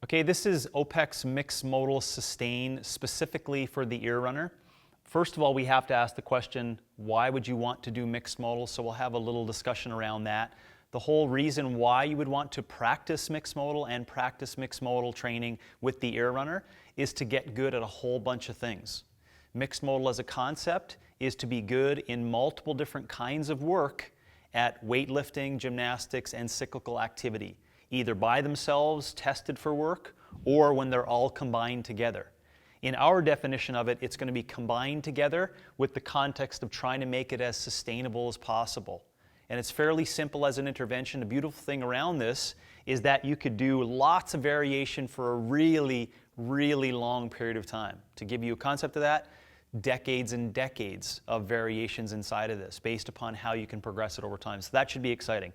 Okay, this is OPEX Mixed Modal Sustain specifically for the ear runner. First of all, we have to ask the question, why would you want to do mixed modal? So we'll have a little discussion around that. The whole reason why you would want to practice mixed modal and practice mixed modal training with the ear runner is to get good at a whole bunch of things. Mixed modal as a concept is to be good in multiple different kinds of work at weightlifting, gymnastics, and cyclical activity, either by themselves, tested for work, or when they're all combined together. In our definition of it, it's going to be combined together with the context of trying to make it as sustainable as possible. And it's fairly simple as an intervention. The beautiful thing around this is that you could do lots of variation for a really, really long period of time. To give you a concept of that, decades and decades of variations inside of this based upon how you can progress it over time. So that should be exciting.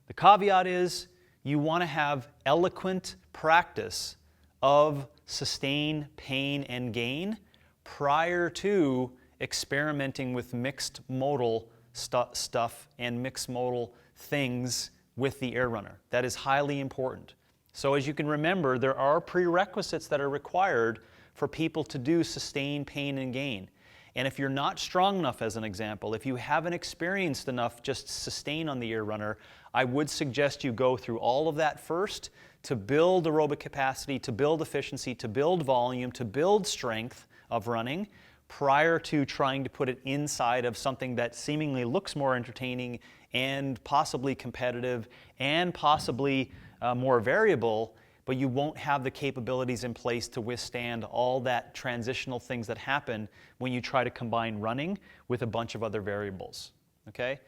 The caveat is you want to have eloquent practice of sustain, pain, and gain prior to experimenting with mixed modal stuff and mixed modal things with the air runner. That is highly important. So as you can remember, there are prerequisites that are required for people to do sustain, pain, and gain. And if you're not strong enough, as an example, if you haven't experienced enough just sustain on the ear runner, I would suggest you go through all of that first to build aerobic capacity, to build efficiency, to build volume, to build strength of running prior to trying to put it inside of something that seemingly looks more entertaining and possibly competitive and possibly more variable, but you won't have the capabilities in place to withstand all that transitional things that happen when you try to combine running with a bunch of other variables. Okay?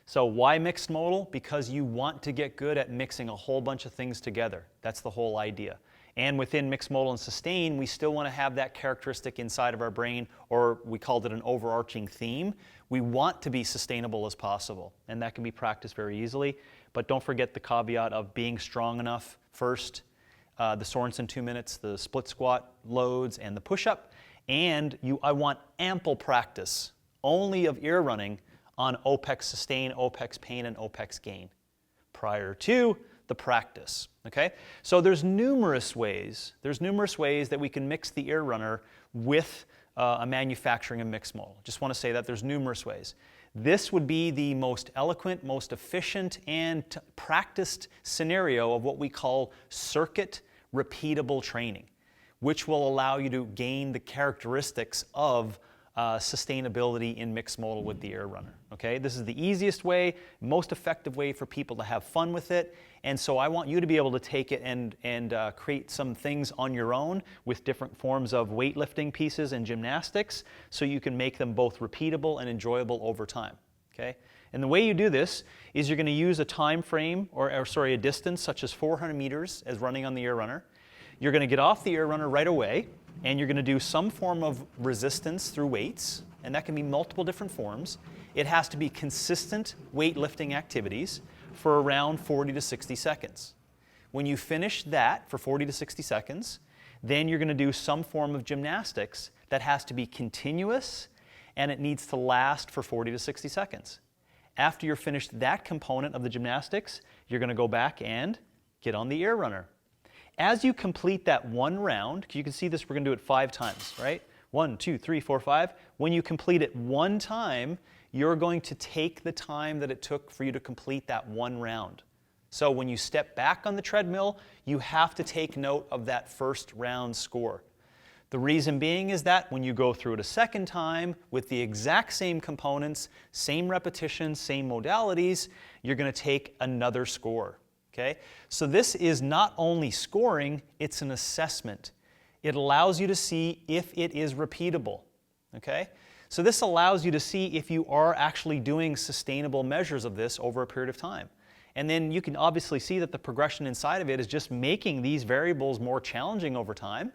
So why mixed modal? Because you want to get good at mixing a whole bunch of things together. That's the whole idea. And within mixed modal and sustain, we still want to have that characteristic inside of our brain, or we called it an overarching theme. We want to be sustainable as possible, and that can be practiced very easily. But don't forget the caveat of being strong enough first, the Sorensen 2 minutes, the split squat loads, and the push-up. And I want ample practice only of ear running on OPEX sustain, OPEX pain, and OPEX gain prior to the practice. Okay? So there's numerous ways that we can mix the ear runner with a manufacturing and mixed modal. Just want to say that there's numerous ways. This would be the most eloquent, most efficient, and practiced scenario of what we call circuit repeatable training, which will allow you to gain the characteristics of sustainability in mixed modal with the air runner. Okay? This is the easiest way, most effective way for people to have fun with it. And so I want you to be able to take it and create some things on your own with different forms of weightlifting pieces and gymnastics so you can make them both repeatable and enjoyable over time. Okay? And the way you do this is you're going to use a time frame, or a distance such as 400 meters as running on the air runner. You're going to get off the air runner right away, and you're going to do some form of resistance through weights, and that can be multiple different forms. It has to be consistent weightlifting activities for around 40 to 60 seconds. When you finish that for 40 to 60 seconds, then you're going to do some form of gymnastics that has to be continuous, and it needs to last for 40 to 60 seconds. After you're finished that component of the gymnastics, you're going to go back and get on the air runner. As you complete that one round, you can see this, we're going to do it 5 times, right? 1, 2, 3, 4, 5. When you complete it one time, you're going to take the time that it took for you to complete that one round. So when you step back on the treadmill, you have to take note of that first round score. The reason being is that when you go through it a second time with the exact same components, same repetitions, same modalities, you're going to take another score. Okay? So this is not only scoring, it's an assessment. It allows you to see if it is repeatable. Okay? So this allows you to see if you are actually doing sustainable measures of this over a period of time. And then you can obviously see that the progression inside of it is just making these variables more challenging over time,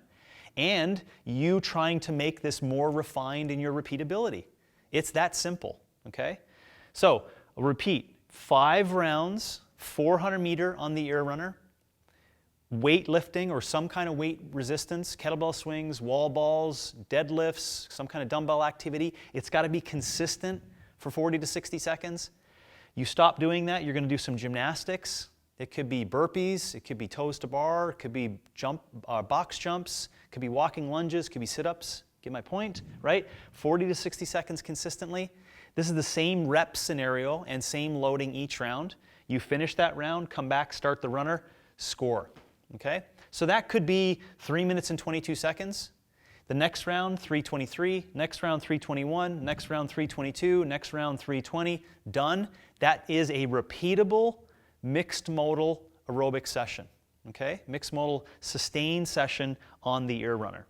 and you trying to make this more refined in your repeatability. It's that simple. Okay? So I'll repeat, 5 rounds, 400 meter on the air runner, weightlifting or some kind of weight resistance, kettlebell swings, wall balls, deadlifts, some kind of dumbbell activity. It's got to be consistent for 40 to 60 seconds. You stop doing that, you're going to do some gymnastics, It could be burpees, it could be toes to bar, it could be box jumps, it could be walking lunges, it could be sit-ups. Get my point, right? 40 to 60 seconds consistently. This is the same rep scenario and same loading each round. You finish that round, come back, start the runner, score, okay? So that could be 3 minutes and 22 seconds. The next round, 3:23, next round, 3:21, next round, 3:22, next round, 3:20, done. That is a repeatable mixed modal aerobic session, okay? Mixed modal sustain session on the ear runner.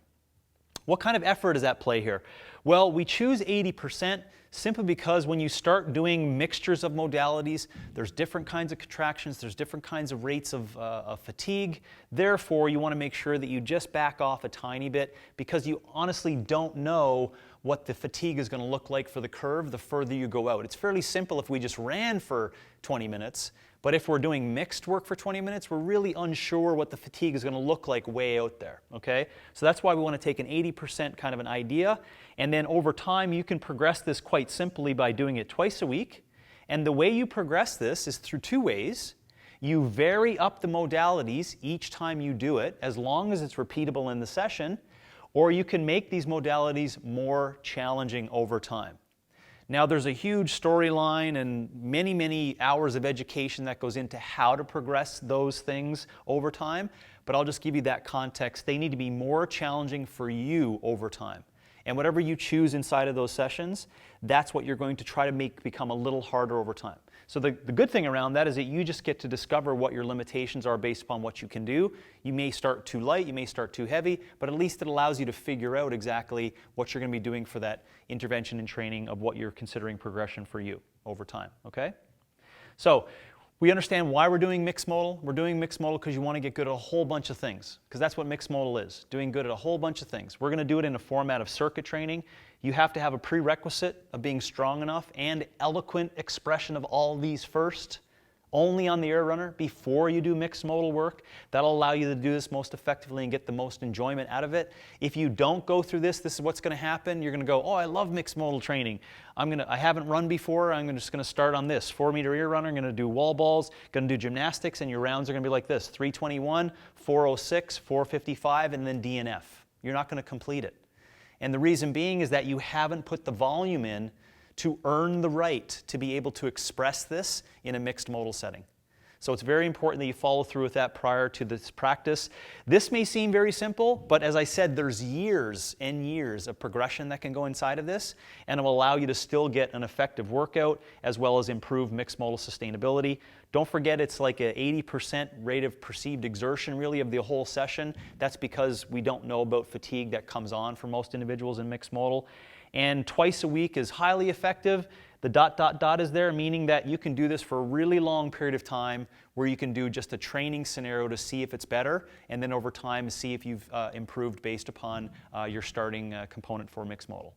What kind of effort is at play here? Well, we choose 80% simply because when you start doing mixtures of modalities, there's different kinds of contractions, there's different kinds of rates of fatigue. Therefore, you want to make sure that you just back off a tiny bit because you honestly don't know what the fatigue is going to look like for the curve the further you go out. It's fairly simple if we just ran for 20 minutes, but if we're doing mixed work for 20 minutes, we're really unsure what the fatigue is going to look like way out there, okay? So that's why we want to take an 80% kind of an idea, and then over time you can progress this quite simply by doing it twice a week. And the way you progress this is through two ways. You vary up the modalities each time you do it, as long as it's repeatable in the session, or you can make these modalities more challenging over time. Now, there's a huge storyline and many, many hours of education that goes into how to progress those things over time, but I'll just give you that context. They need to be more challenging for you over time. And whatever you choose inside of those sessions, that's what you're going to try to make become a little harder over time. So the good thing around that is that you just get to discover what your limitations are based upon what you can do. You may start too light, you may start too heavy, but at least it allows you to figure out exactly what you're going to be doing for that intervention and training of what you're considering progression for you over time, okay? So we understand why we're doing mixed modal. We're doing mixed modal because you want to get good at a whole bunch of things, because that's what mixed modal is, doing good at a whole bunch of things. We're going to do it in a format of circuit training. You have to have a prerequisite of being strong enough and eloquent expression of all these first, only on the air runner before you do mixed modal work. That'll allow you to do this most effectively and get the most enjoyment out of it. If you don't go through this, this is what's going to happen. You're going to go, oh, I love mixed modal training. I haven't run before. I'm just going to start on this 4-meter ear runner. I'm going to do wall balls, going to do gymnastics, and your rounds are going to be like this: 321, 406, 455, and then DNF. You're not going to complete it. And the reason being is that you haven't put the volume in to earn the right to be able to express this in a mixed modal setting. So it's very important that you follow through with that prior to this practice. This may seem very simple, but as I said, there's years and years of progression that can go inside of this, and it will allow you to still get an effective workout as well as improve mixed modal sustainability. Don't forget, it's like an 80% rate of perceived exertion really of the whole session. That's because we don't know about fatigue that comes on for most individuals in mixed modal. And twice a week is highly effective. The ... is there, meaning that you can do this for a really long period of time where you can do just a training scenario to see if it's better, and then over time see if you've improved based upon your starting component for mixed modal.